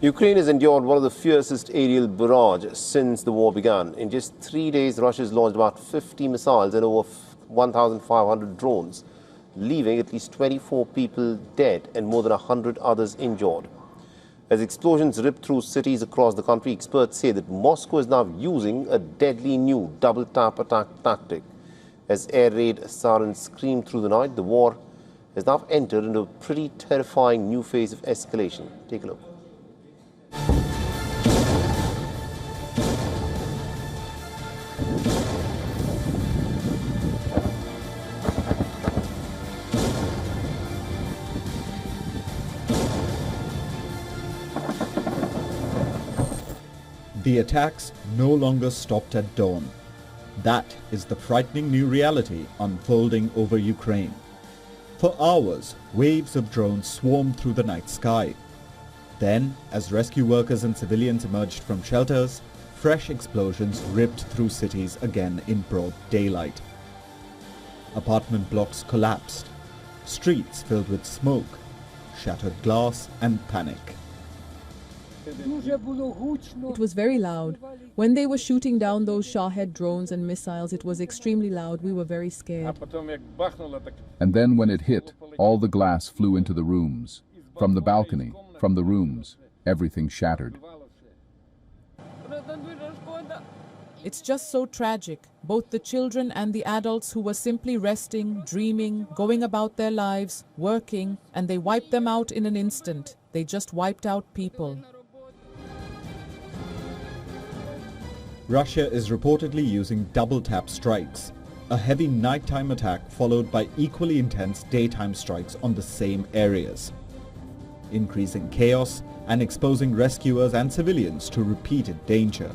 Ukraine has endured one of the fiercest aerial barrages since the war began. In just 3 days, Russia has launched about 50 missiles and over 1,500 drones, leaving at least 24 people dead and more than 100 others injured. As explosions rip through cities across the country, experts say that Moscow is now using a deadly new double-tap attack tactic. As air raid sirens scream through the night, the war has now entered into a pretty terrifying new phase of escalation. Take a look. The attacks no longer stopped at dawn. That is the frightening new reality unfolding over Ukraine. For hours, waves of drones swarmed through the night sky. Then, as rescue workers and civilians emerged from shelters, fresh explosions ripped through cities again in broad daylight. Apartment blocks collapsed, streets filled with smoke, shattered glass and panic. It was very loud. When they were shooting down those Shahed drones and missiles, it was extremely loud. We were very scared. And then when it hit, all the glass flew into the rooms. From the balcony, from the rooms, everything shattered. It's just so tragic. Both the children and the adults who were simply resting, dreaming, going about their lives, working, and they wiped them out in an instant. They just wiped out people. Russia is reportedly using double-tap strikes, a heavy nighttime attack followed by equally intense daytime strikes on the same areas, increasing chaos and exposing rescuers and civilians to repeated danger.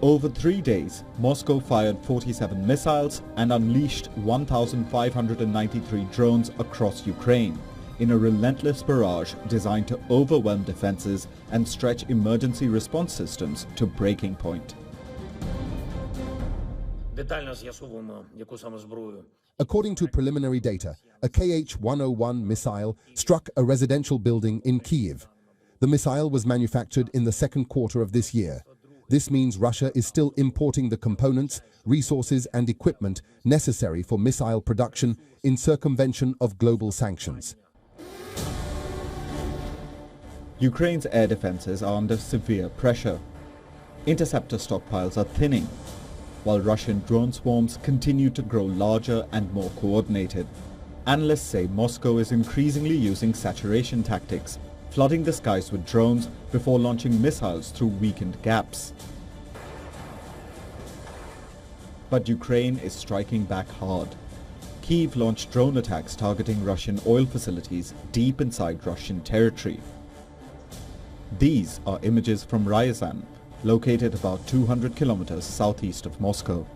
Over 3 days, Moscow fired 47 missiles and unleashed 1,593 drones across Ukraine, in a relentless barrage designed to overwhelm defenses and stretch emergency response systems to breaking point. According to preliminary data, a Kh-101 missile struck a residential building in Kyiv. The missile was manufactured in the second quarter of this year. This means Russia is still importing the components, resources and equipment necessary for missile production in circumvention of global sanctions. Ukraine's air defenses are under severe pressure. Interceptor stockpiles are thinning, while Russian drone swarms continue to grow larger and more coordinated. Analysts say Moscow is increasingly using saturation tactics, flooding the skies with drones before launching missiles through weakened gaps. But Ukraine is striking back hard. Kyiv launched drone attacks targeting Russian oil facilities deep inside Russian territory. These are images from Ryazan, located about 200 kilometers southeast of Moscow.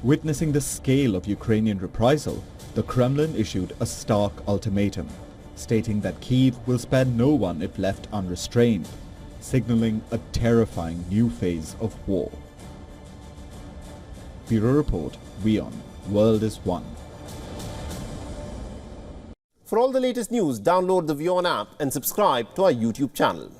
Witnessing the scale of Ukrainian reprisal, the Kremlin issued a stark ultimatum, stating that Kyiv will spare no one if left unrestrained, signaling a terrifying new phase of war. Bureau Report, WION, World is One. For all the latest news, download the WION app and subscribe to our YouTube channel.